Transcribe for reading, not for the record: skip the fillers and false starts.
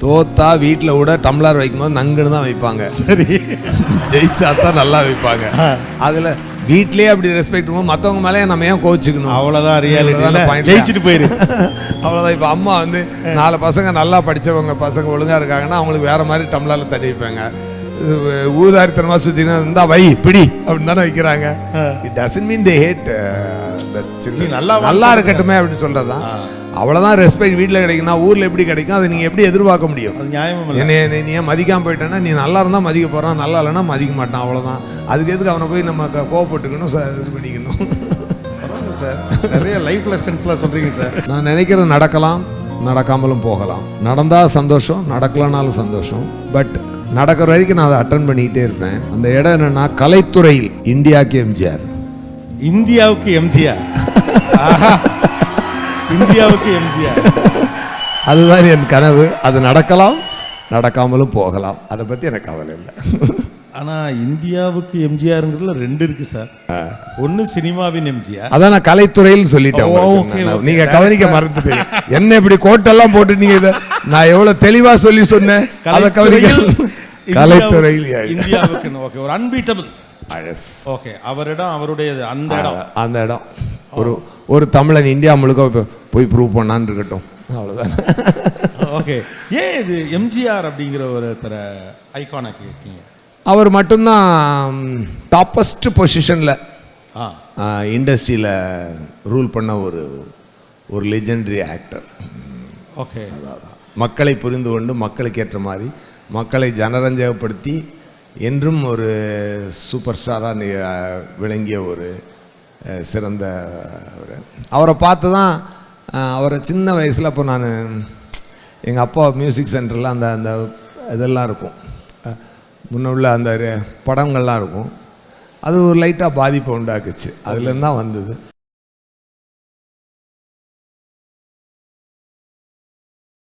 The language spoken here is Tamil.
தோத்தா வீட்டில் கூட டம்ளர் வைக்கும்போது நங்குன்னு தான் வைப்பாங்க. சரி, ஜெயிச்சா தான் நல்லா வைப்பாங்க. அதில் வீட்லேயே அப்படி ரெஸ்பெக்ட் பண்ணுவோம், மற்றவங்க மேலே நம்ம ஏன் கோச்சிக்கணும்? அவ்வளோதான் ரியாலிட்டி. ஜெயிச்சுட்டு போயிரு, அவ்வளோதான். இப்போ அம்மா வந்து 4 பசங்க நல்லா படித்தவங்க பசங்க ஒழுங்காக இருக்காங்கன்னா அவங்களுக்கு வேறு மாதிரி டம்ளரில் தட்டி வைப்பாங்க. ஊதாரித்தனமாக சுற்றினா இருந்தால் வை பிடி அப்படின்னு தானே வைக்கிறாங்க. It doesn't mean they hate நல்லா இருக்கட்டுமே அப்படின்னு சொல்கிறது தான். அவ்வளோதான் ரெஸ்பெக்ட் வீட்டில் கிடைக்குன்னா ஊரில் எப்படி கிடைக்கும்? அதை நீங்கள் எப்படி எதிர்பார்க்க முடியும்? அது நியாயமும். என்னை நீ ஏன் மதிக்காமல் போயிட்டேன்னா, நீ நல்லா இருந்தால் மதிக்க போகிறான், நல்லா இல்லைன்னா மதிக்க மாட்டான், அவ்வளோதான். அதுக்கு எதுக்கு அவனை போய் நம்ம கோவப்பட்டுக்கணும், இது பண்ணிக்கணும்? சார் நிறைய லைஃப் லெசன்ஸ்லாம் சொல்கிறீங்க சார். நான் நினைக்கிறது நடக்கலாம், நடக்காமலும் போகலாம். நடந்தால் சந்தோஷம், நடக்கலனாலும் சந்தோஷம். பட் நடக்கிற வரைக்கும் நான் அதை அட்டன் பண்ணிக்கிட்டே இருப்பேன். அந்த இடம் என்னென்னா, கலைத்துறையில் இந்தியாவுக்கு எம்ஜிஆர். இந்தியாவுக்கு எம்ஜிஆர், இந்தியாவுக்கு எம்ஜிஆர், அதுதான் என் கனவு. அது நடக்கலாம், நடக்காமலும் போகலாம். அதை பற்றி எனக்கு கவலை இல்லை. ஆனால் இந்தியாவுக்கு எம்ஜிஆருங்கிறதுல 2 இருக்கு சார். ஒன்று சினிமாவின் எம்ஜிஆர், அதான் நான் கலைத்துறையில் சொல்லிட்டேன். நீங்க கவனிக்க மறந்துட்டீங்க. என்ன இப்படி கோட்டெல்லாம் போட்டு நீங்க இதை நான் எவ்வளவு தெளிவா சொன்னேன். அதை கவனிக்க. கலைத்துறையில் இந்தியாவுக்கு ஓகே, ஒரு அன்பீட்டபிள். ஓகே, அவரிடம் அவருடையது அந்த இடம் ஒரு தமிழன் இந்தியா முழுக்க போய் ப்ரூவ் பண்ணான்னு இருக்கட்டும், அவ்வளவுதான். ஓகே, ஏன் இது எம்ஜிஆர் அப்படிங்கிற ஒருத்தர ஐகானாக இருக்கீங்க? அவர் மட்டும்தான் டாப்பஸ்ட் பொசிஷனில் இண்டஸ்ட்ரியில் ரூல் பண்ண ஒரு லெஜெண்டரி ஆக்டர். ஓகே, மக்களை புரிந்து கொண்டு மக்களுக்கு ஏற்ற மாதிரி மக்களை ஜனரஞ்சகப்படுத்தி என்றும் ஒரு சூப்பர் ஸ்டாராக விளங்கிய ஒரு சிறந்த அவரை பார்த்து தான் அவரை சின்ன வயசில் அப்போ நான் எங்கள் அப்பா மியூசிக் சென்டரில் அந்த இதெல்லாம் இருக்கும், முன்னுள்ள அந்த படங்கள்லாம் இருக்கும். அது ஒரு லைட்டாக பாதிப்பை உண்டாக்குச்சு. அதுலேருந்து தான் வந்தது.